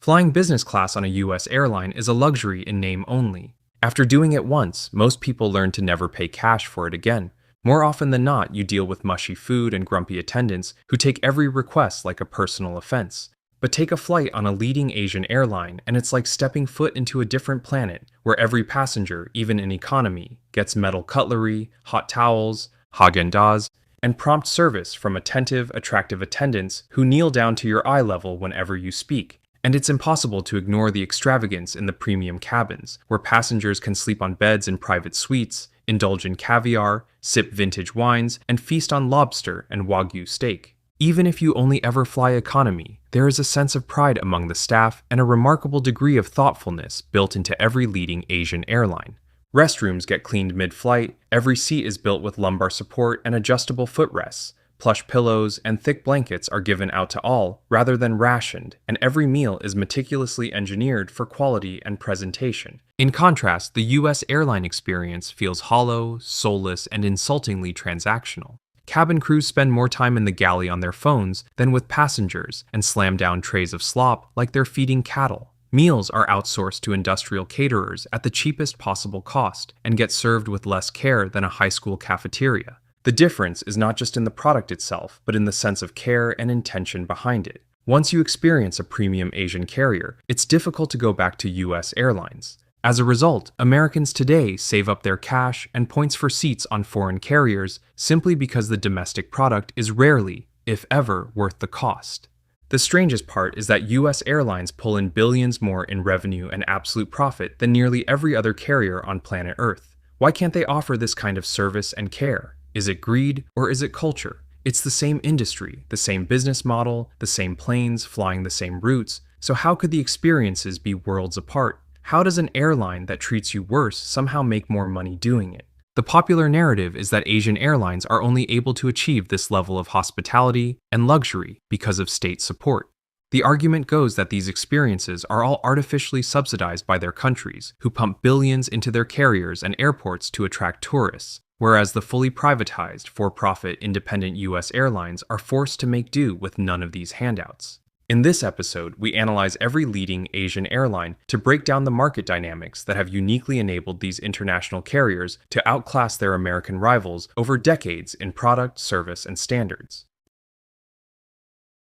Flying business class on a US airline is a luxury in name only. After doing it once, most people learn to never pay cash for it again. More often than not, you deal with mushy food and grumpy attendants who take every request like a personal offense. But take a flight on a leading Asian airline, and it's like stepping foot into a different planet where every passenger, even in economy, gets metal cutlery, hot towels, Haagen Dazs, and prompt service from attentive, attractive attendants who kneel down to your eye level whenever you speak. And it's impossible to ignore the extravagance in the premium cabins, where passengers can sleep on beds in private suites, indulge in caviar, sip vintage wines, and feast on lobster and wagyu steak. Even if you only ever fly economy, there is a sense of pride among the staff and a remarkable degree of thoughtfulness built into every leading Asian airline. Restrooms get cleaned mid-flight, every seat is built with lumbar support and adjustable footrests, plush pillows and thick blankets are given out to all rather than rationed, and every meal is meticulously engineered for quality and presentation. In contrast, the US airline experience feels hollow, soulless, and insultingly transactional. Cabin crews spend more time in the galley on their phones than with passengers and slam down trays of slop like they're feeding cattle. Meals are outsourced to industrial caterers at the cheapest possible cost and get served with less care than a high school cafeteria. The difference is not just in the product itself, but in the sense of care and intention behind it. Once you experience a premium Asian carrier, it's difficult to go back to US airlines. As a result, Americans today save up their cash and points for seats on foreign carriers simply because the domestic product is rarely, if ever, worth the cost. The strangest part is that US airlines pull in billions more in revenue and absolute profit than nearly every other carrier on planet Earth. Why can't they offer this kind of service and care? Is it greed or is it culture? It's the same industry, the same business model, the same planes flying the same routes, so how could the experiences be worlds apart? How does an airline that treats you worse somehow make more money doing it? The popular narrative is that Asian airlines are only able to achieve this level of hospitality and luxury because of state support. The argument goes that these experiences are all artificially subsidized by their countries, who pump billions into their carriers and airports to attract tourists, whereas the fully privatized, for-profit, independent US airlines are forced to make do with none of these handouts. In this episode, we analyze every leading Asian airline to break down the market dynamics that have uniquely enabled these international carriers to outclass their American rivals over decades in product, service, and standards.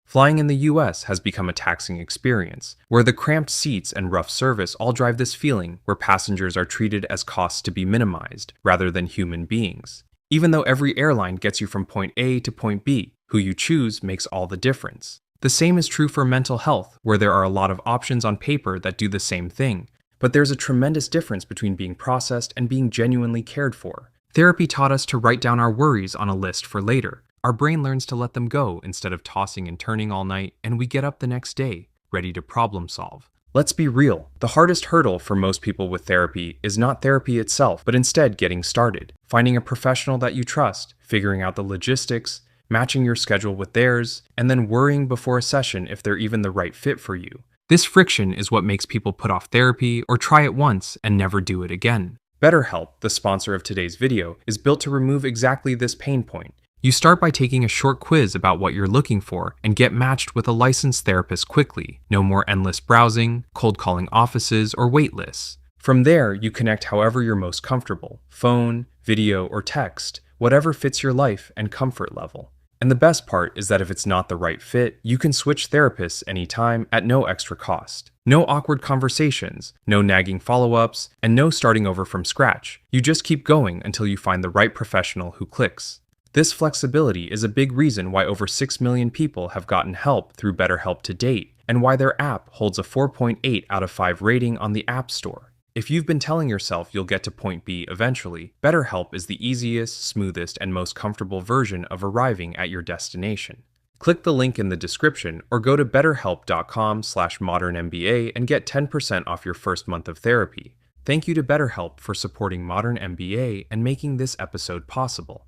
Flying in the US has become a taxing experience, where the cramped seats and rough service all drive this feeling where passengers are treated as costs to be minimized, rather than human beings. Even though every airline gets you from point A to point B, who you choose makes all the difference. The same is true for mental health, where there are a lot of options on paper that do the same thing, but there's a tremendous difference between being processed and being genuinely cared for. Therapy taught us to write down our worries on a list for later. Our brain learns to let them go instead of tossing and turning all night, and we get up the next day, ready to problem solve. Let's be real. The hardest hurdle for most people with therapy is not therapy itself, but instead getting started, finding a professional that you trust, figuring out the logistics, matching your schedule with theirs, and then worrying before a session if they're even the right fit for you. This friction is what makes people put off therapy or try it once and never do it again. BetterHelp, the sponsor of today's video, is built to remove exactly this pain point. You start by taking a short quiz about what you're looking for and get matched with a licensed therapist quickly. No more endless browsing, cold calling offices, or wait lists. From there, you connect however you're most comfortable, phone, video, or text, whatever fits your life and comfort level. And the best part is that if it's not the right fit, you can switch therapists anytime at no extra cost. No awkward conversations, no nagging follow-ups, and no starting over from scratch. You just keep going until you find the right professional who clicks. This flexibility is a big reason why over 6 million people have gotten help through BetterHelp to date, and why their app holds a 4.8 out of 5 rating on the App Store. If you've been telling yourself you'll get to point B eventually, BetterHelp is the easiest, smoothest, and most comfortable version of arriving at your destination. Click the link in the description or go to betterhelp.com/modernmba and get 10% off your first month of therapy. Thank you to BetterHelp for supporting Modern MBA and making this episode possible.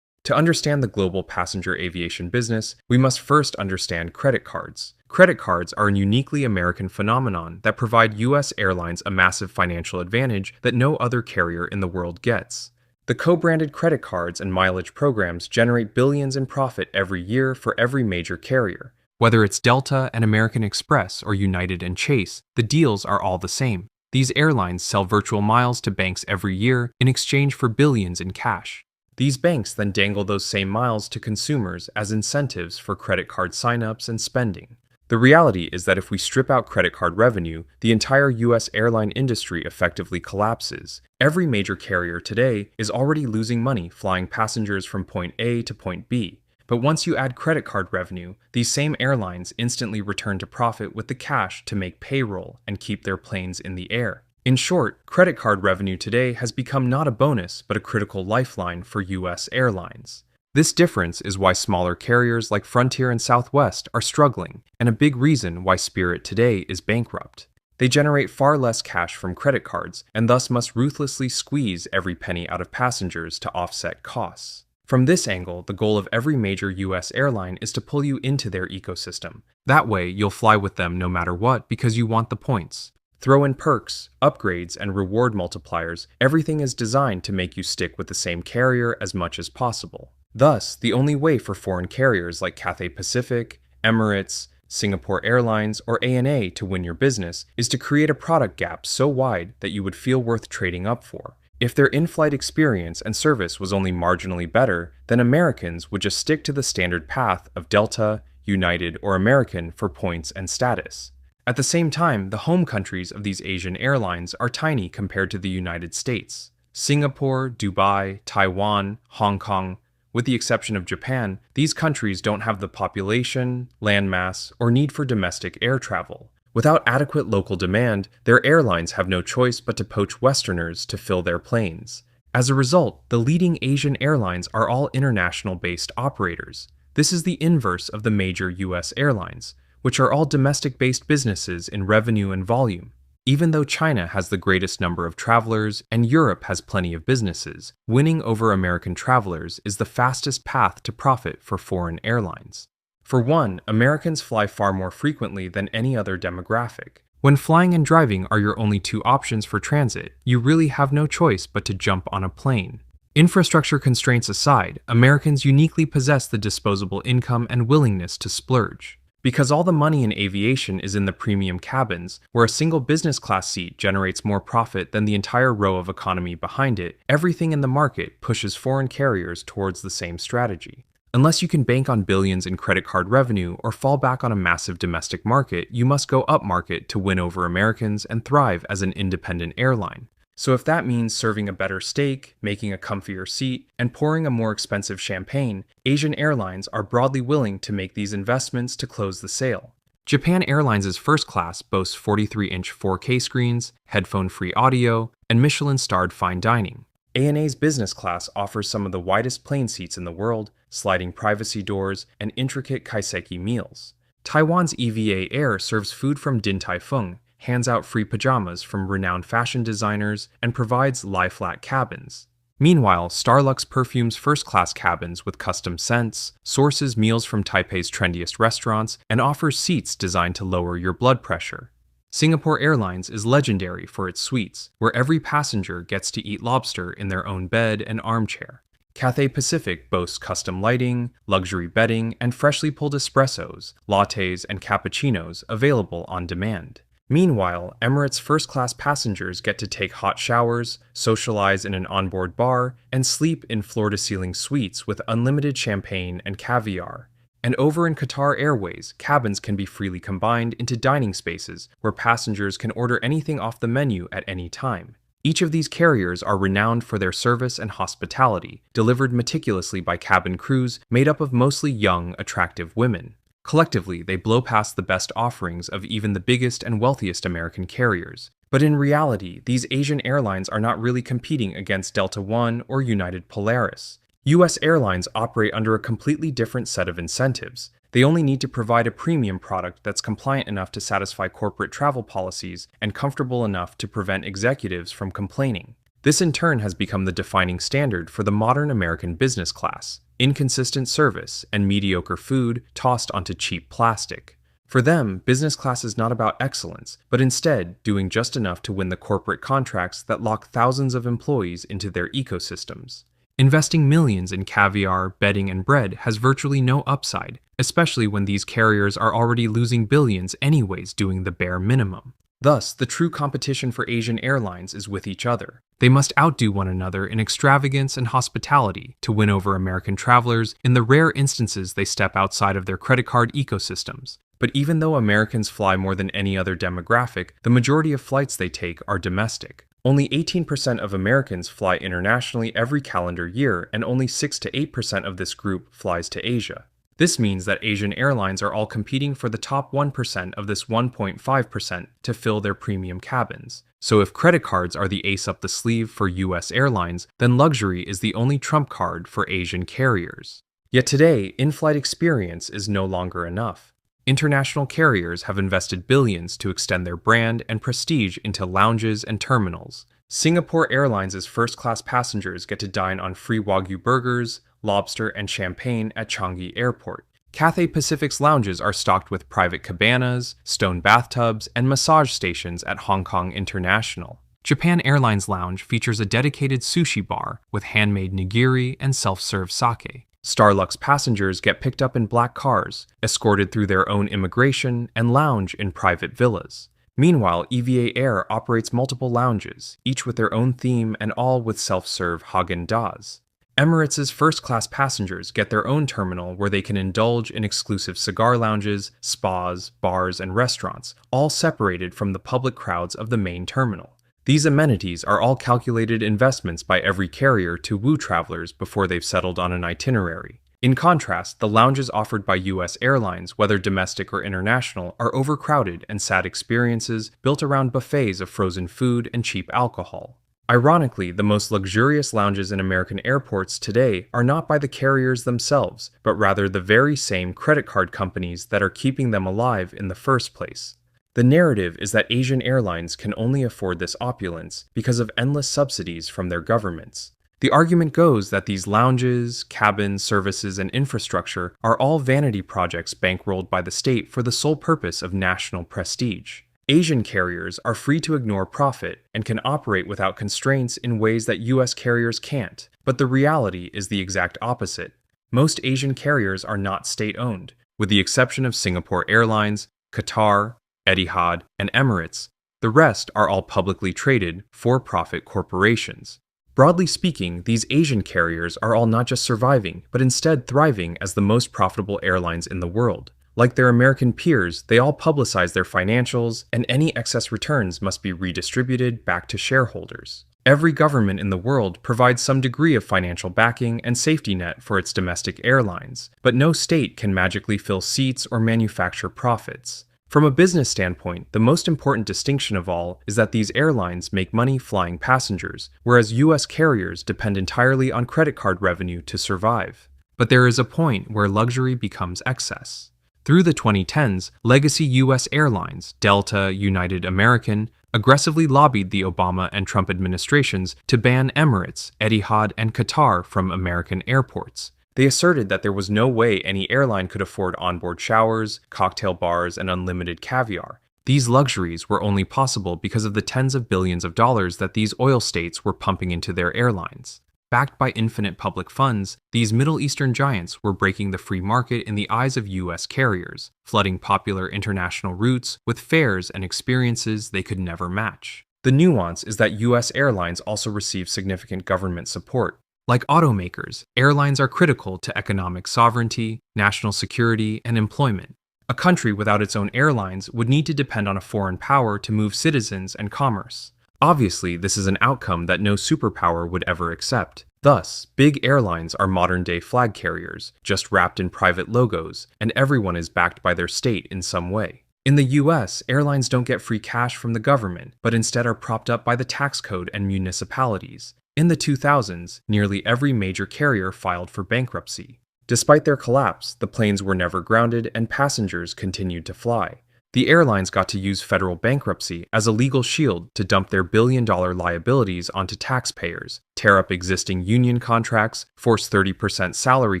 To understand the global passenger aviation business, we must first understand credit cards. Credit cards are a uniquely American phenomenon that provide US airlines a massive financial advantage that no other carrier in the world gets. The co-branded credit cards and mileage programs generate billions in profit every year for every major carrier. Whether it's Delta and American Express or United and Chase, the deals are all the same. These airlines sell virtual miles to banks every year in exchange for billions in cash. These banks then dangle those same miles to consumers as incentives for credit card signups and spending. The reality is that if we strip out credit card revenue, the entire US airline industry effectively collapses. Every major carrier today is already losing money flying passengers from point A to point B. But once you add credit card revenue, these same airlines instantly return to profit with the cash to make payroll and keep their planes in the air. In short, credit card revenue today has become not a bonus but a critical lifeline for US airlines. This difference is why smaller carriers like Frontier and Southwest are struggling, and a big reason why Spirit today is bankrupt. They generate far less cash from credit cards and thus must ruthlessly squeeze every penny out of passengers to offset costs. From this angle, the goal of every major US airline is to pull you into their ecosystem. That way, you'll fly with them no matter what because you want the points. Throw in perks, upgrades, and reward multipliers. Everything is designed to make you stick with the same carrier as much as possible. Thus, the only way for foreign carriers like Cathay Pacific, Emirates, Singapore Airlines, or ANA to win your business is to create a product gap so wide that you would feel worth trading up for. If their in-flight experience and service was only marginally better, then Americans would just stick to the standard path of Delta, United, or American for points and status. At the same time, the home countries of these Asian airlines are tiny compared to the United States. Singapore, Dubai, Taiwan, Hong Kong, with the exception of Japan, these countries don't have the population, landmass, or need for domestic air travel. Without adequate local demand, their airlines have no choice but to poach Westerners to fill their planes. As a result, the leading Asian airlines are all international-based operators. This is the inverse of the major US airlines, which are all domestic-based businesses in revenue and volume. Even though China has the greatest number of travelers and Europe has plenty of businesses, winning over American travelers is the fastest path to profit for foreign airlines. For one, Americans fly far more frequently than any other demographic. When flying and driving are your only two options for transit, you really have no choice but to jump on a plane. Infrastructure constraints aside, Americans uniquely possess the disposable income and willingness to splurge. Because all the money in aviation is in the premium cabins, where a single business class seat generates more profit than the entire row of economy behind it, everything in the market pushes foreign carriers towards the same strategy. Unless you can bank on billions in credit card revenue or fall back on a massive domestic market, you must go upmarket to win over Americans and thrive as an independent airline. So if that means serving a better steak, making a comfier seat, and pouring a more expensive champagne, Asian airlines are broadly willing to make these investments to close the sale. Japan Airlines' first class boasts 43-inch 4K screens, headphone-free audio, and Michelin-starred fine dining. ANA's business class offers some of the widest plane seats in the world, sliding privacy doors, and intricate kaiseki meals. Taiwan's EVA Air serves food from Din Tai Fung, hands out free pajamas from renowned fashion designers, and provides lie-flat cabins. Meanwhile, Starlux perfumes first-class cabins with custom scents, sources meals from Taipei's trendiest restaurants, and offers seats designed to lower your blood pressure. Singapore Airlines is legendary for its suites, where every passenger gets to eat lobster in their own bed and armchair. Cathay Pacific boasts custom lighting, luxury bedding, and freshly pulled espressos, lattes, and cappuccinos available on demand. Meanwhile, Emirates first-class passengers get to take hot showers, socialize in an onboard bar, and sleep in floor-to-ceiling suites with unlimited champagne and caviar. And over in Qatar Airways, cabins can be freely combined into dining spaces where passengers can order anything off the menu at any time. Each of these carriers are renowned for their service and hospitality, delivered meticulously by cabin crews made up of mostly young, attractive women. Collectively, they blow past the best offerings of even the biggest and wealthiest American carriers. But in reality, these Asian airlines are not really competing against Delta One or United Polaris. US airlines operate under a completely different set of incentives. They only need to provide a premium product that's compliant enough to satisfy corporate travel policies and comfortable enough to prevent executives from complaining. This in turn has become the defining standard for the modern American business class: inconsistent service and mediocre food tossed onto cheap plastic. For them, business class is not about excellence, but instead doing just enough to win the corporate contracts that lock thousands of employees into their ecosystems. Investing millions in caviar, bedding, and bread has virtually no upside. especially when these carriers are already losing billions anyways doing the bare minimum. Thus, the true competition for Asian airlines is with each other. They must outdo one another in extravagance and hospitality to win over American travelers in the rare instances they step outside of their credit card ecosystems. But even though Americans fly more than any other demographic, the majority of flights they take are domestic. Only 18% of Americans fly internationally every calendar year, and only 6 to 8% of this group flies to Asia. This means that Asian airlines are all competing for the top 1% of this 1.5% to fill their premium cabins. So if credit cards are the ace up the sleeve for US airlines, then luxury is the only trump card for Asian carriers. Yet today, in-flight experience is no longer enough. International carriers have invested billions to extend their brand and prestige into lounges and terminals. Singapore Airlines' first-class passengers get to dine on free wagyu burgers, lobster, and champagne at Changi Airport. Cathay Pacific's lounges are stocked with private cabanas, stone bathtubs, and massage stations at Hong Kong International. Japan Airlines Lounge features a dedicated sushi bar with handmade nigiri and self-serve sake. Starlux passengers get picked up in black cars, escorted through their own immigration, and lounge in private villas. Meanwhile, EVA Air operates multiple lounges, each with their own theme and all with self-serve Haagen Dazs. Emirates' first-class passengers get their own terminal where they can indulge in exclusive cigar lounges, spas, bars, and restaurants, all separated from the public crowds of the main terminal. These amenities are all calculated investments by every carrier to woo travelers before they've settled on an itinerary. In contrast, the lounges offered by US airlines, whether domestic or international, are overcrowded and sad experiences built around buffets of frozen food and cheap alcohol. Ironically, the most luxurious lounges in American airports today are not by the carriers themselves, but rather the very same credit card companies that are keeping them alive in the first place. The narrative is that Asian airlines can only afford this opulence because of endless subsidies from their governments. The argument goes that these lounges, cabins, services, and infrastructure are all vanity projects bankrolled by the state for the sole purpose of national prestige. Asian carriers are free to ignore profit and can operate without constraints in ways that US carriers can't, but the reality is the exact opposite. Most Asian carriers are not state-owned, with the exception of Singapore Airlines, Qatar, Etihad, and Emirates. The rest are all publicly traded, for-profit corporations. Broadly speaking, these Asian carriers are all not just surviving, but instead thriving as the most profitable airlines in the world. Like their American peers, they all publicize their financials, and any excess returns must be redistributed back to shareholders. Every government in the world provides some degree of financial backing and safety net for its domestic airlines, but no state can magically fill seats or manufacture profits. From a business standpoint, the most important distinction of all is that these airlines make money flying passengers, whereas US carriers depend entirely on credit card revenue to survive. But there is a point where luxury becomes excess. Through the 2010s, legacy US airlines, Delta, United, American, aggressively lobbied the Obama and Trump administrations to ban Emirates, Etihad, and Qatar from American airports. They asserted that there was no way any airline could afford onboard showers, cocktail bars, and unlimited caviar. These luxuries were only possible because of the tens of billions of dollars that these oil states were pumping into their airlines. Backed by infinite public funds, these Middle Eastern giants were breaking the free market in the eyes of US carriers, flooding popular international routes with fares and experiences they could never match. The nuance is that US airlines also receive significant government support. Like automakers, airlines are critical to economic sovereignty, national security, and employment. A country without its own airlines would need to depend on a foreign power to move citizens and commerce. Obviously, this is an outcome that no superpower would ever accept. Thus, big airlines are modern-day flag carriers, just wrapped in private logos, and everyone is backed by their state in some way. In the US, airlines don't get free cash from the government, but instead are propped up by the tax code and municipalities. In the 2000s, nearly every major carrier filed for bankruptcy. Despite their collapse, the planes were never grounded and passengers continued to fly. The airlines got to use federal bankruptcy as a legal shield to dump their billion-dollar liabilities onto taxpayers, tear up existing union contracts, force 30% salary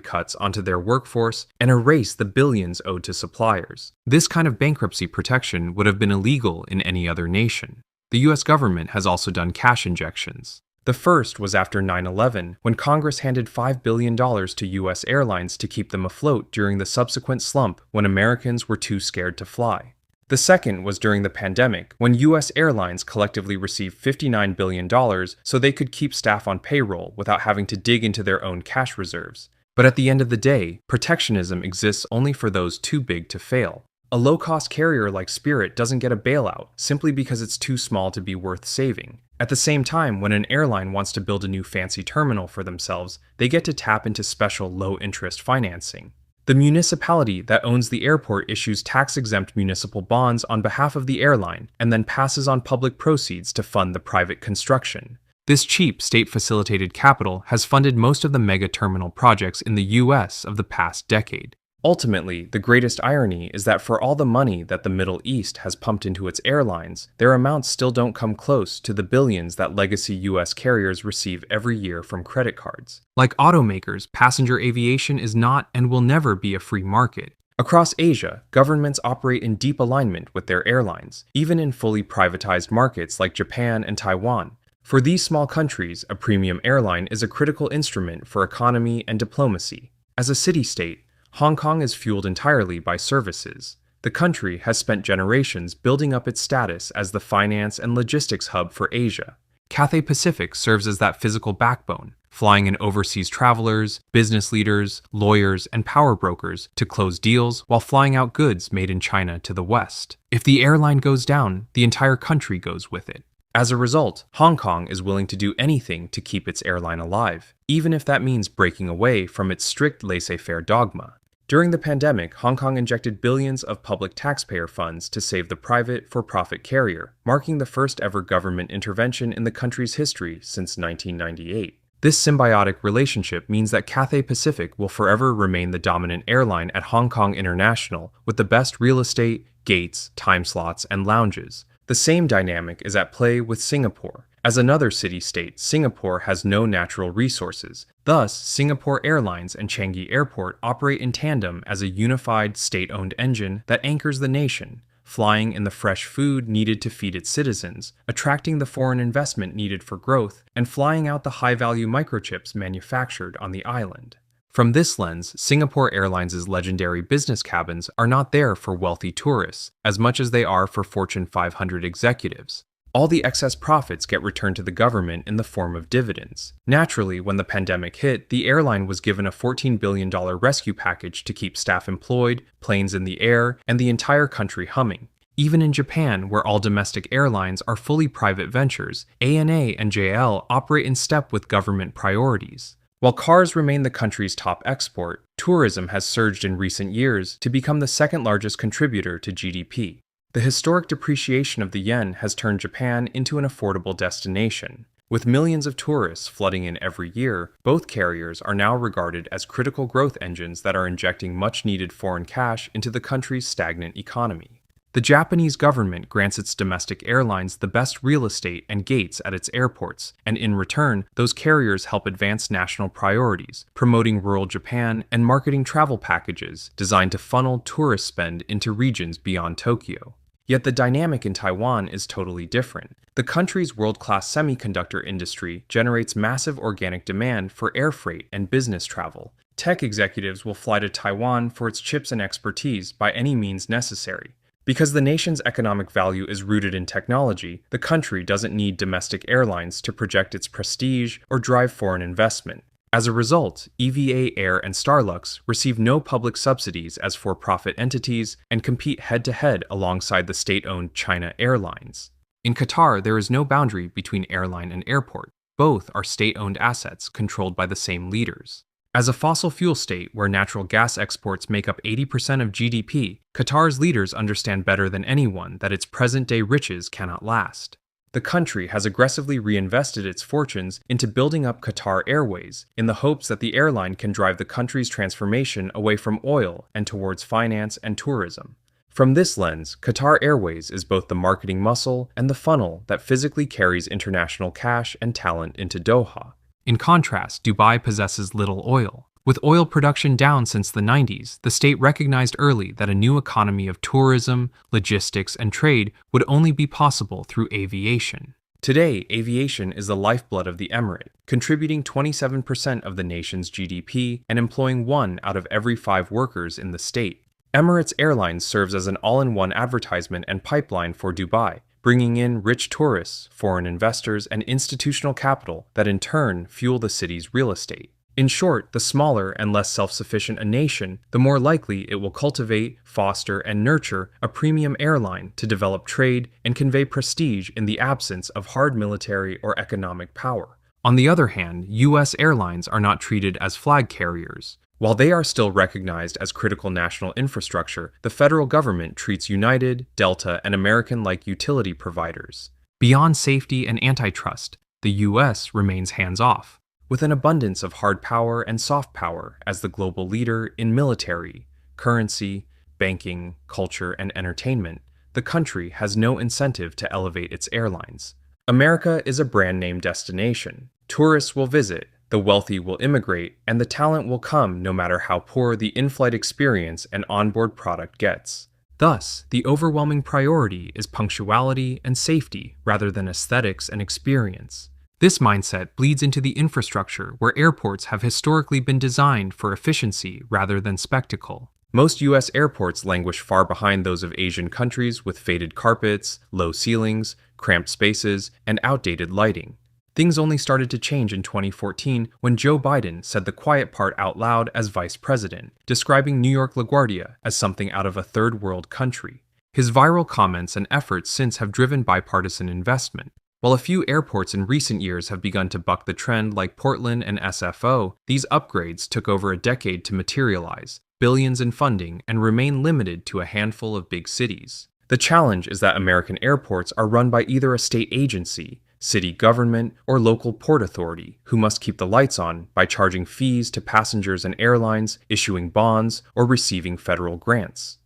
cuts onto their workforce, and erase the billions owed to suppliers. This kind of bankruptcy protection would have been illegal in any other nation. The US government has also done cash injections. The first was after 9/11, when Congress handed $5 billion to U.S. airlines to keep them afloat during the subsequent slump when Americans were too scared to fly. The second was during the pandemic, when U.S. airlines collectively received $59 billion so they could keep staff on payroll without having to dig into their own cash reserves. But at the end of the day, protectionism exists only for those too big to fail. A low-cost carrier like Spirit doesn't get a bailout simply because it's too small to be worth saving. At the same time, when an airline wants to build a new fancy terminal for themselves, they get to tap into special low-interest financing. The municipality that owns the airport issues tax-exempt municipal bonds on behalf of the airline and then passes on public proceeds to fund the private construction. This cheap, state-facilitated capital has funded most of the mega-terminal projects in the U.S. of the past decade. Ultimately, the greatest irony is that for all the money that the Middle East has pumped into its airlines, their amounts still don't come close to the billions that legacy U.S. carriers receive every year from credit cards. Like automakers, passenger aviation is not and will never be a free market. Across Asia, governments operate in deep alignment with their airlines, even in fully privatized markets like Japan and Taiwan. For these small countries, a premium airline is a critical instrument for economy and diplomacy. As a city-state, Hong Kong is fueled entirely by services. The country has spent generations building up its status as the finance and logistics hub for Asia. Cathay Pacific serves as that physical backbone, flying in overseas travelers, business leaders, lawyers, and power brokers to close deals while flying out goods made in China to the West. If the airline goes down, the entire country goes with it. As a result, Hong Kong is willing to do anything to keep its airline alive, even if that means breaking away from its strict laissez-faire dogma. During the pandemic, Hong Kong injected billions of public taxpayer funds to save the private, for-profit carrier, marking the first ever government intervention in the country's history since 1998. This symbiotic relationship means that Cathay Pacific will forever remain the dominant airline at Hong Kong International, with the best real estate, gates, time slots, and lounges. The same dynamic is at play with Singapore. As another city-state, Singapore has no natural resources. Thus, Singapore Airlines and Changi Airport operate in tandem as a unified, state-owned engine that anchors the nation, flying in the fresh food needed to feed its citizens, attracting the foreign investment needed for growth, and flying out the high-value microchips manufactured on the island. From this lens, Singapore Airlines' legendary business cabins are not there for wealthy tourists, as much as they are for Fortune 500 executives. All the excess profits get returned to the government in the form of dividends. Naturally, when the pandemic hit, the airline was given a $14 billion rescue package to keep staff employed, planes in the air, and the entire country humming. Even in Japan, where all domestic airlines are fully private ventures, ANA and JL operate in step with government priorities. While cars remain the country's top export, tourism has surged in recent years to become the second largest contributor to GDP. The historic depreciation of the yen has turned Japan into an affordable destination. With millions of tourists flooding in every year, both carriers are now regarded as critical growth engines that are injecting much-needed foreign cash into the country's stagnant economy. The Japanese government grants its domestic airlines the best real estate and gates at its airports, and in return, those carriers help advance national priorities, promoting rural Japan and marketing travel packages designed to funnel tourist spend into regions beyond Tokyo. Yet the dynamic in Taiwan is totally different. The country's world-class semiconductor industry generates massive organic demand for air freight and business travel. Tech executives will fly to Taiwan for its chips and expertise by any means necessary. Because the nation's economic value is rooted in technology, the country doesn't need domestic airlines to project its prestige or drive foreign investment. As a result, EVA Air and Starlux receive no public subsidies as for-profit entities and compete head-to-head alongside the state-owned China Airlines. In Qatar, there is no boundary between airline and airport. Both are state-owned assets controlled by the same leaders. As a fossil fuel state where natural gas exports make up 80% of GDP, Qatar's leaders understand better than anyone that its present-day riches cannot last. The country has aggressively reinvested its fortunes into building up Qatar Airways in the hopes that the airline can drive the country's transformation away from oil and towards finance and tourism. From this lens, Qatar Airways is both the marketing muscle and the funnel that physically carries international cash and talent into Doha. In contrast, Dubai possesses little oil. With oil production down since the 90s, the state recognized early that a new economy of tourism, logistics, and trade would only be possible through aviation. Today, aviation is the lifeblood of the emirate, contributing 27% of the nation's GDP and employing 1 out of every 5 workers in the state. Emirates Airlines serves as an all-in-one advertisement and pipeline for Dubai, bringing in rich tourists, foreign investors, and institutional capital that in turn fuel the city's real estate. In short, the smaller and less self-sufficient a nation, the more likely it will cultivate, foster, and nurture a premium airline to develop trade and convey prestige in the absence of hard military or economic power. On the other hand, U.S. airlines are not treated as flag carriers. While they are still recognized as critical national infrastructure, the federal government treats United, Delta, and American-like utility providers. Beyond safety and antitrust, the U.S. remains hands-off. With an abundance of hard power and soft power as the global leader in military, currency, banking, culture, and entertainment, the country has no incentive to elevate its airlines. America is a brand name destination. Tourists will visit, the wealthy will immigrate, and the talent will come no matter how poor the in-flight experience and onboard product gets. Thus, the overwhelming priority is punctuality and safety rather than aesthetics and experience. This mindset bleeds into the infrastructure where airports have historically been designed for efficiency rather than spectacle. Most U.S. airports languish far behind those of Asian countries with faded carpets, low ceilings, cramped spaces, and outdated lighting. Things only started to change in 2014 when Joe Biden said the quiet part out loud as vice president, describing New York LaGuardia as something out of a third world country. His viral comments and efforts since have driven bipartisan investment. While a few airports in recent years have begun to buck the trend like Portland and SFO, these upgrades took over a decade to materialize, billions in funding, and remain limited to a handful of big cities. The challenge is that American airports are run by either a state agency, city government, or local port authority, who must keep the lights on by charging fees to passengers and airlines, issuing bonds, or receiving federal grants.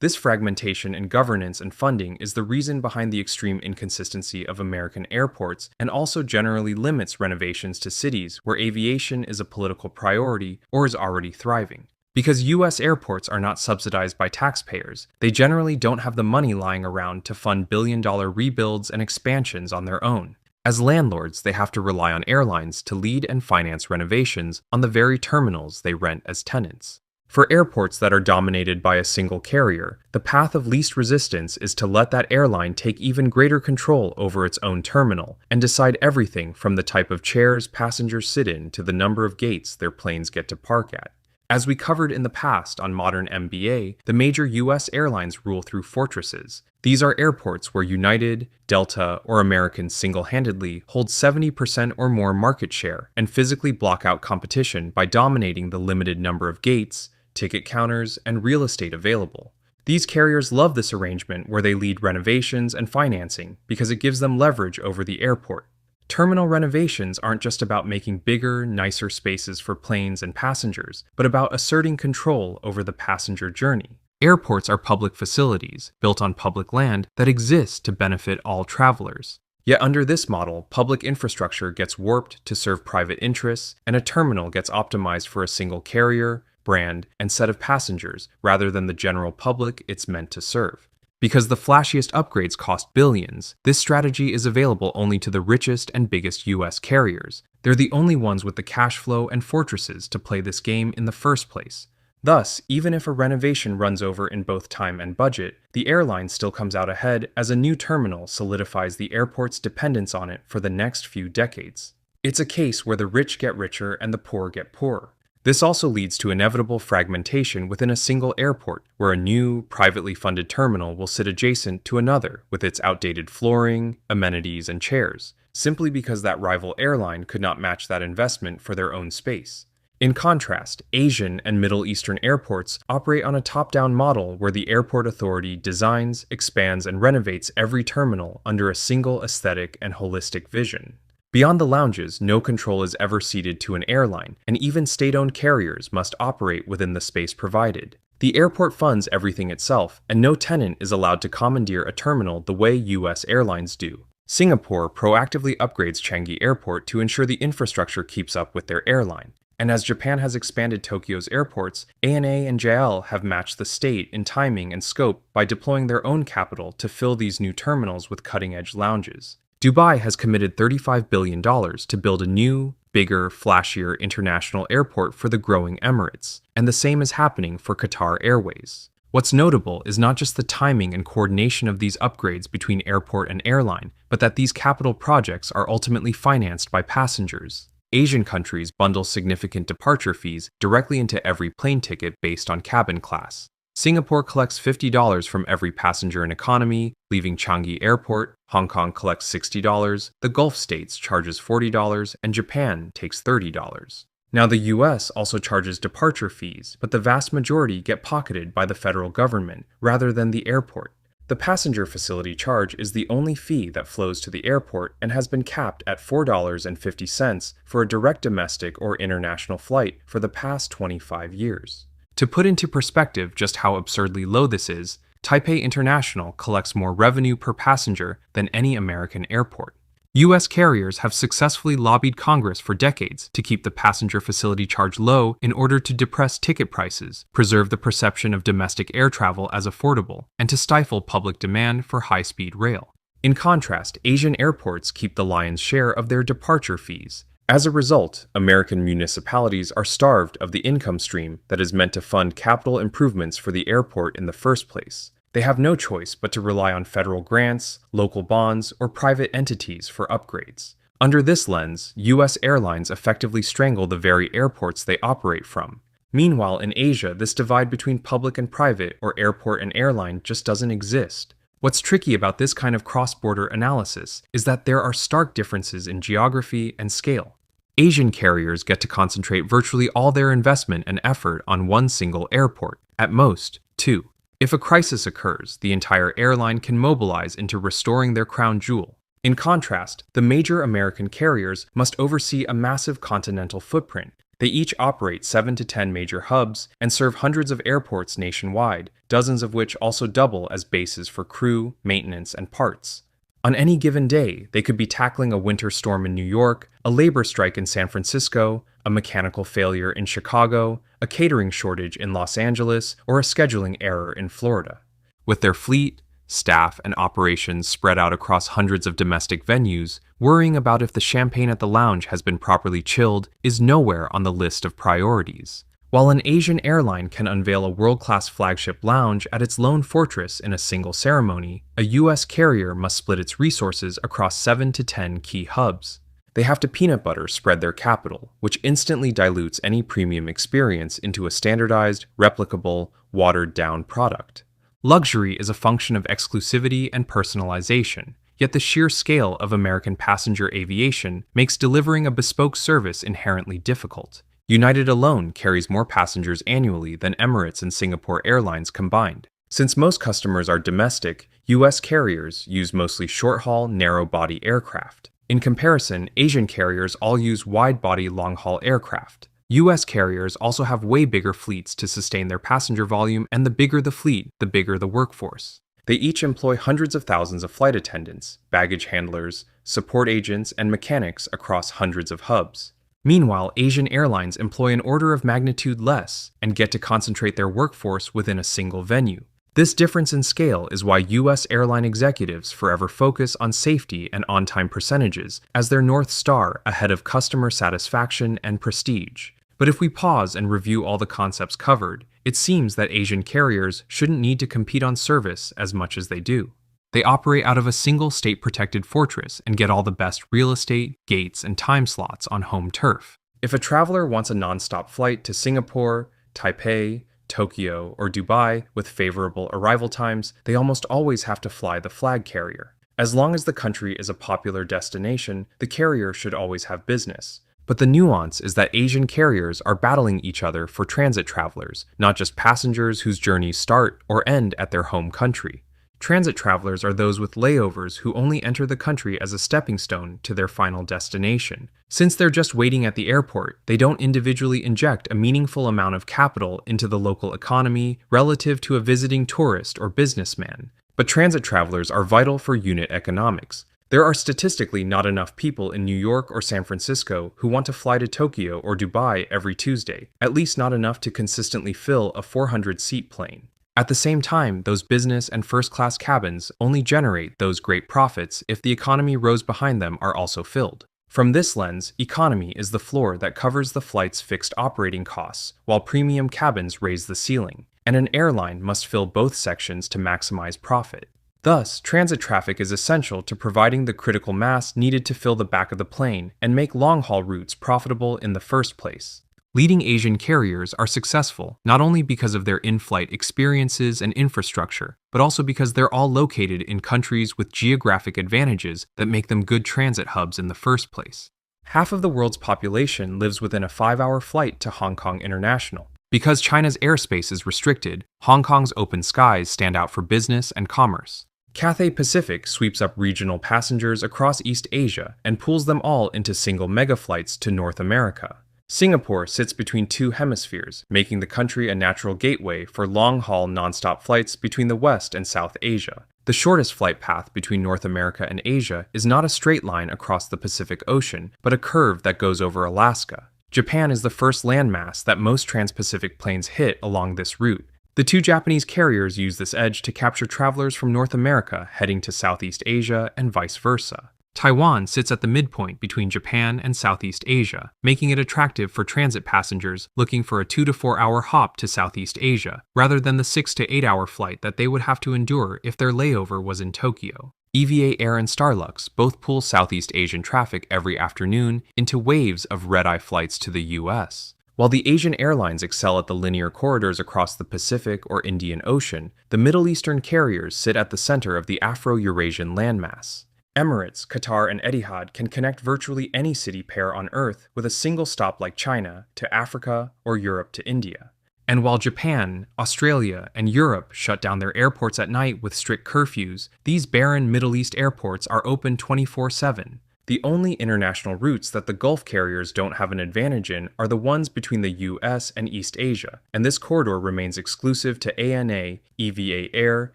This fragmentation in governance and funding is the reason behind the extreme inconsistency of American airports and also generally limits renovations to cities where aviation is a political priority or is already thriving. Because U.S. airports are not subsidized by taxpayers, they generally don't have the money lying around to fund billion-dollar rebuilds and expansions on their own. As landlords, they have to rely on airlines to lead and finance renovations on the very terminals they rent as tenants. For airports that are dominated by a single carrier, the path of least resistance is to let that airline take even greater control over its own terminal and decide everything from the type of chairs passengers sit in to the number of gates their planes get to park at. As we covered in the past on Modern MBA, the major U.S. airlines rule through fortresses. These are airports where United, Delta, or American single-handedly hold 70% or more market share and physically block out competition by dominating the limited number of gates, ticket counters, and real estate available. These carriers love this arrangement where they lead renovations and financing because it gives them leverage over the airport. Terminal renovations aren't just about making bigger, nicer spaces for planes and passengers, but about asserting control over the passenger journey. Airports are public facilities, built on public land, that exist to benefit all travelers. Yet under this model, public infrastructure gets warped to serve private interests, and a terminal gets optimized for a single carrier, brand, and set of passengers rather than the general public it's meant to serve. Because the flashiest upgrades cost billions, this strategy is available only to the richest and biggest U.S. carriers. They're the only ones with the cash flow and fortresses to play this game in the first place. Thus, even if a renovation runs over in both time and budget, the airline still comes out ahead as a new terminal solidifies the airport's dependence on it for the next few decades. It's a case where the rich get richer and the poor get poorer. This also leads to inevitable fragmentation within a single airport, where a new, privately funded terminal will sit adjacent to another with its outdated flooring, amenities, and chairs, simply because that rival airline could not match that investment for their own space. In contrast, Asian and Middle Eastern airports operate on a top-down model where the airport authority designs, expands, and renovates every terminal under a single aesthetic and holistic vision. Beyond the lounges, no control is ever ceded to an airline, and even state-owned carriers must operate within the space provided. The airport funds everything itself, and no tenant is allowed to commandeer a terminal the way U.S. airlines do. Singapore proactively upgrades Changi Airport to ensure the infrastructure keeps up with their airline. And as Japan has expanded Tokyo's airports, ANA and JAL have matched the state in timing and scope by deploying their own capital to fill these new terminals with cutting-edge lounges. Dubai has committed $35 billion to build a new, bigger, flashier international airport for the growing Emirates, and the same is happening for Qatar Airways. What's notable is not just the timing and coordination of these upgrades between airport and airline, but that these capital projects are ultimately financed by passengers. Asian countries bundle significant departure fees directly into every plane ticket based on cabin class. Singapore collects $50 from every passenger in economy, leaving Changi Airport. Hong Kong collects $60, the Gulf states charges $40, and Japan takes $30. Now, the US also charges departure fees, but the vast majority get pocketed by the federal government rather than the airport. The passenger facility charge is the only fee that flows to the airport and has been capped at $4.50 for a direct domestic or international flight for the past 25 years. To put into perspective just how absurdly low this is, Taipei International collects more revenue per passenger than any American airport. U.S. carriers have successfully lobbied Congress for decades to keep the passenger facility charge low in order to depress ticket prices, preserve the perception of domestic air travel as affordable, and to stifle public demand for high-speed rail. In contrast, Asian airports keep the lion's share of their departure fees. As a result, American municipalities are starved of the income stream that is meant to fund capital improvements for the airport in the first place. They have no choice but to rely on federal grants, local bonds, or private entities for upgrades. Under this lens, U.S. airlines effectively strangle the very airports they operate from. Meanwhile, in Asia, this divide between public and private, or airport and airline, just doesn't exist. What's tricky about this kind of cross-border analysis is that there are stark differences in geography and scale. Asian carriers get to concentrate virtually all their investment and effort on one single airport, at most, two. If a crisis occurs, the entire airline can mobilize into restoring their crown jewel. In contrast, the major American carriers must oversee a massive continental footprint. They each operate 7 to 10 major hubs and serve hundreds of airports nationwide, dozens of which also double as bases for crew, maintenance, and parts. On any given day, they could be tackling a winter storm in New York, a labor strike in San Francisco, a mechanical failure in Chicago, a catering shortage in Los Angeles, or a scheduling error in Florida. With their fleet, staff, and operations spread out across hundreds of domestic venues, worrying about if the champagne at the lounge has been properly chilled is nowhere on the list of priorities. While an Asian airline can unveil a world-class flagship lounge at its lone fortress in a single ceremony, a U.S. carrier must split its resources across 7 to 10 key hubs. They have to peanut butter spread their capital, which instantly dilutes any premium experience into a standardized, replicable, watered-down product. Luxury is a function of exclusivity and personalization, yet the sheer scale of American passenger aviation makes delivering a bespoke service inherently difficult. United alone carries more passengers annually than Emirates and Singapore Airlines combined. Since most customers are domestic, U.S. carriers use mostly short-haul, narrow-body aircraft. In comparison, Asian carriers all use wide-body, long-haul aircraft. U.S. carriers also have way bigger fleets to sustain their passenger volume, and the bigger the fleet, the bigger the workforce. They each employ hundreds of thousands of flight attendants, baggage handlers, support agents, and mechanics across hundreds of hubs. Meanwhile, Asian airlines employ an order of magnitude less and get to concentrate their workforce within a single venue. This difference in scale is why U.S. airline executives forever focus on safety and on-time percentages as their North Star ahead of customer satisfaction and prestige. But if we pause and review all the concepts covered, it seems that Asian carriers shouldn't need to compete on service as much as they do. They operate out of a single state-protected fortress and get all the best real estate, gates, and time slots on home turf. If a traveler wants a non-stop flight to Singapore, Taipei, Tokyo, or Dubai with favorable arrival times, they almost always have to fly the flag carrier. As long as the country is a popular destination, the carrier should always have business. But the nuance is that Asian carriers are battling each other for transit travelers, not just passengers whose journeys start or end at their home country. Transit travelers are those with layovers who only enter the country as a stepping stone to their final destination. Since they're just waiting at the airport, they don't individually inject a meaningful amount of capital into the local economy relative to a visiting tourist or businessman. But transit travelers are vital for unit economics. There are statistically not enough people in New York or San Francisco who want to fly to Tokyo or Dubai every Tuesday, at least not enough to consistently fill a 400-seat plane. At the same time, those business and first-class cabins only generate those great profits if the economy rows behind them are also filled. From this lens, economy is the floor that covers the flight's fixed operating costs, while premium cabins raise the ceiling, and an airline must fill both sections to maximize profit. Thus, transit traffic is essential to providing the critical mass needed to fill the back of the plane and make long-haul routes profitable in the first place. Leading Asian carriers are successful not only because of their in-flight experiences and infrastructure, but also because they're all located in countries with geographic advantages that make them good transit hubs in the first place. Half of the world's population lives within a 5-hour flight to Hong Kong International. Because China's airspace is restricted, Hong Kong's open skies stand out for business and commerce. Cathay Pacific sweeps up regional passengers across East Asia and pools them all into single mega flights to North America. Singapore sits between two hemispheres, making the country a natural gateway for long-haul nonstop flights between the West and South Asia. The shortest flight path between North America and Asia is not a straight line across the Pacific Ocean, but a curve that goes over Alaska. Japan is the first landmass that most trans-Pacific planes hit along this route. The two Japanese carriers use this edge to capture travelers from North America heading to Southeast Asia and vice versa. Taiwan sits at the midpoint between Japan and Southeast Asia, making it attractive for transit passengers looking for a 2 to 4 hour hop to Southeast Asia, rather than the 6 to 8 hour flight that they would have to endure if their layover was in Tokyo. EVA Air and Starlux both pool Southeast Asian traffic every afternoon into waves of red-eye flights to the US. While the Asian airlines excel at the linear corridors across the Pacific or Indian Ocean, the Middle Eastern carriers sit at the center of the Afro-Eurasian landmass. Emirates, Qatar, and Etihad can connect virtually any city pair on Earth with a single stop like China to Africa or Europe to India. And while Japan, Australia, and Europe shut down their airports at night with strict curfews, these barren Middle East airports are open 24/7. The only international routes that the Gulf carriers don't have an advantage in are the ones between the US and East Asia, and this corridor remains exclusive to ANA, EVA Air,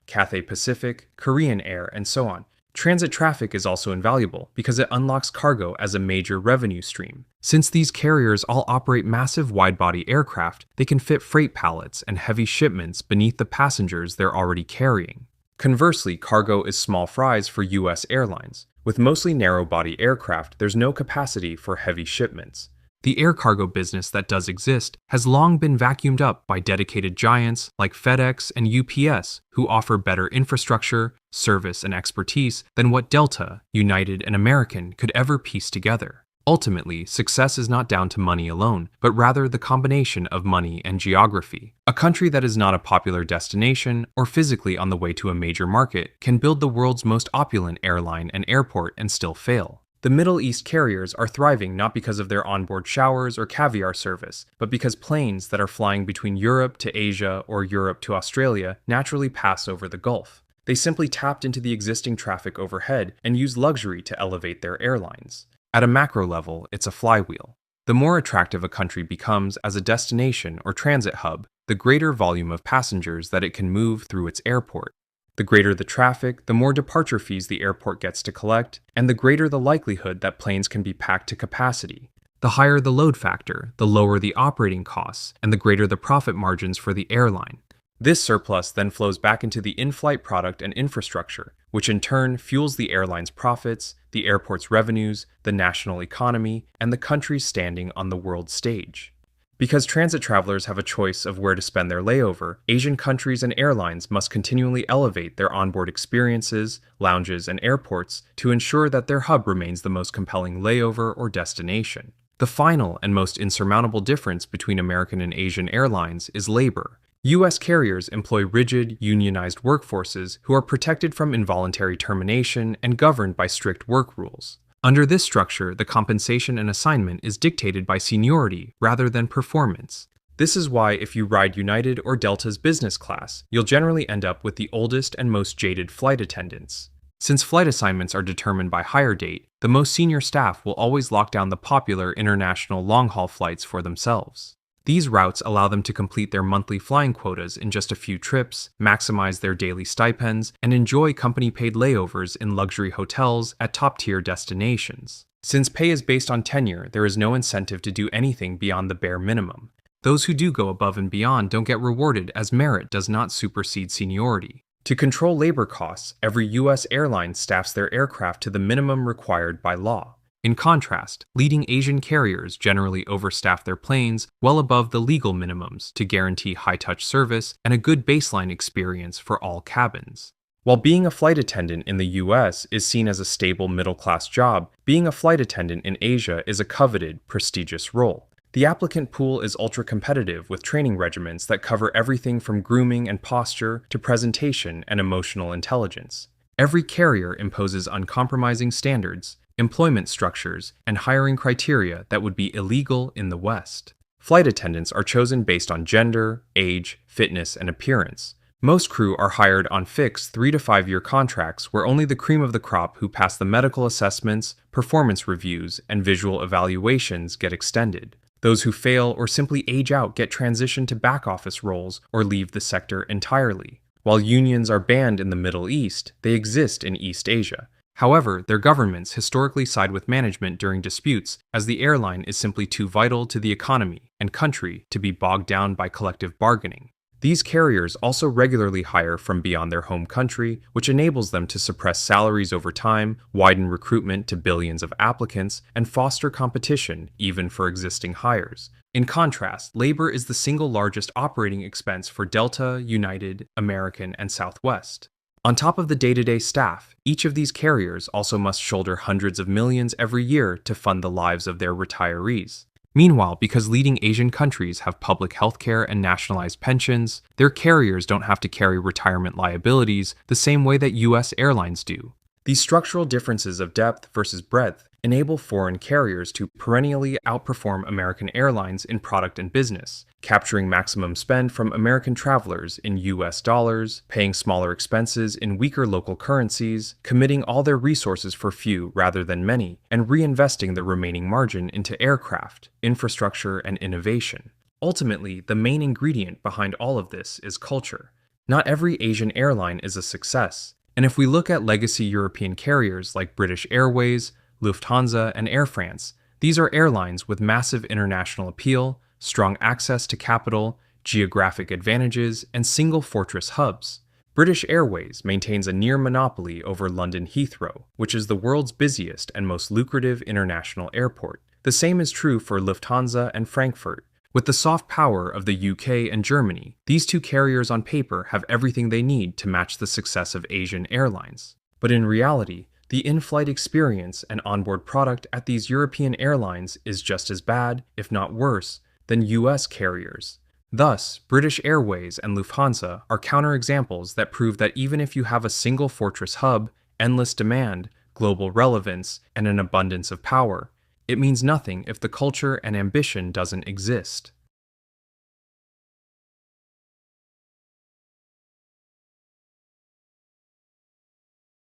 Cathay Pacific, Korean Air, and so on. Transit traffic is also invaluable because it unlocks cargo as a major revenue stream. Since these carriers all operate massive wide-body aircraft, they can fit freight pallets and heavy shipments beneath the passengers they're already carrying. Conversely, cargo is small fries for US airlines. With mostly narrow-body aircraft, there's no capacity for heavy shipments. The air cargo business that does exist has long been vacuumed up by dedicated giants like FedEx and UPS, who offer better infrastructure, service, and expertise than what Delta, United, and American could ever piece together. Ultimately, success is not down to money alone, but rather the combination of money and geography. A country that is not a popular destination or physically on the way to a major market can build the world's most opulent airline and airport and still fail. The Middle East carriers are thriving not because of their onboard showers or caviar service, but because planes that are flying between Europe to Asia or Europe to Australia naturally pass over the Gulf. They simply tapped into the existing traffic overhead and used luxury to elevate their airlines. At a macro level, it's a flywheel. The more attractive a country becomes as a destination or transit hub, the greater volume of passengers that it can move through its airport. The greater the traffic, the more departure fees the airport gets to collect, and the greater the likelihood that planes can be packed to capacity. The higher the load factor, the lower the operating costs, and the greater the profit margins for the airline. This surplus then flows back into the in-flight product and infrastructure, which in turn fuels the airline's profits, the airport's revenues, the national economy, and the country's standing on the world stage. Because transit travelers have a choice of where to spend their layover, Asian countries and airlines must continually elevate their onboard experiences, lounges, and airports to ensure that their hub remains the most compelling layover or destination. The final and most insurmountable difference between American and Asian airlines is labor. U.S. carriers employ rigid, unionized workforces who are protected from involuntary termination and governed by strict work rules. Under this structure, the compensation and assignment is dictated by seniority rather than performance. This is why if you ride United or Delta's business class, you'll generally end up with the oldest and most jaded flight attendants. Since flight assignments are determined by hire date, the most senior staff will always lock down the popular international long-haul flights for themselves. These routes allow them to complete their monthly flying quotas in just a few trips, maximize their daily stipends, and enjoy company-paid layovers in luxury hotels at top-tier destinations. Since pay is based on tenure, there is no incentive to do anything beyond the bare minimum. Those who do go above and beyond don't get rewarded, as merit does not supersede seniority. To control labor costs, every U.S. airline staffs their aircraft to the minimum required by law. In contrast, leading Asian carriers generally overstaff their planes well above the legal minimums to guarantee high-touch service and a good baseline experience for all cabins. While being a flight attendant in the US is seen as a stable middle-class job, being a flight attendant in Asia is a coveted, prestigious role. The applicant pool is ultra-competitive with training regimens that cover everything from grooming and posture to presentation and emotional intelligence. Every carrier imposes uncompromising standards, employment structures, and hiring criteria that would be illegal in the West. Flight attendants are chosen based on gender, age, fitness, and appearance. Most crew are hired on fixed 3 to 5 year contracts where only the cream of the crop who pass the medical assessments, performance reviews, and visual evaluations get extended. Those who fail or simply age out get transitioned to back office roles or leave the sector entirely. While unions are banned in the Middle East, they exist in East Asia. However, their governments historically side with management during disputes, as the airline is simply too vital to the economy and country to be bogged down by collective bargaining. These carriers also regularly hire from beyond their home country, which enables them to suppress salaries over time, widen recruitment to billions of applicants, and foster competition even for existing hires. In contrast, labor is the single largest operating expense for Delta, United, American, and Southwest. On top of the day-to-day staff, each of these carriers also must shoulder hundreds of millions every year to fund the lives of their retirees. Meanwhile, because leading Asian countries have public healthcare and nationalized pensions, their carriers don't have to carry retirement liabilities the same way that U.S. airlines do. These structural differences of depth versus breadth enable foreign carriers to perennially outperform American airlines in product and business, capturing maximum spend from American travelers in US dollars, paying smaller expenses in weaker local currencies, committing all their resources for few rather than many, and reinvesting the remaining margin into aircraft, infrastructure, and innovation. Ultimately, the main ingredient behind all of this is culture. Not every Asian airline is a success, and if we look at legacy European carriers like British Airways, Lufthansa, and Air France, these are airlines with massive international appeal, strong access to capital, geographic advantages, and single fortress hubs. British Airways maintains a near monopoly over London Heathrow, which is the world's busiest and most lucrative international airport. The same is true for Lufthansa and Frankfurt. With the soft power of the UK and Germany, these two carriers on paper have everything they need to match the success of Asian airlines. But in reality, the in-flight experience and onboard product at these European airlines is just as bad, if not worse, than US carriers. Thus, British Airways and Lufthansa are counterexamples that prove that even if you have a single fortress hub, endless demand, global relevance, and an abundance of power, it means nothing if the culture and ambition doesn't exist.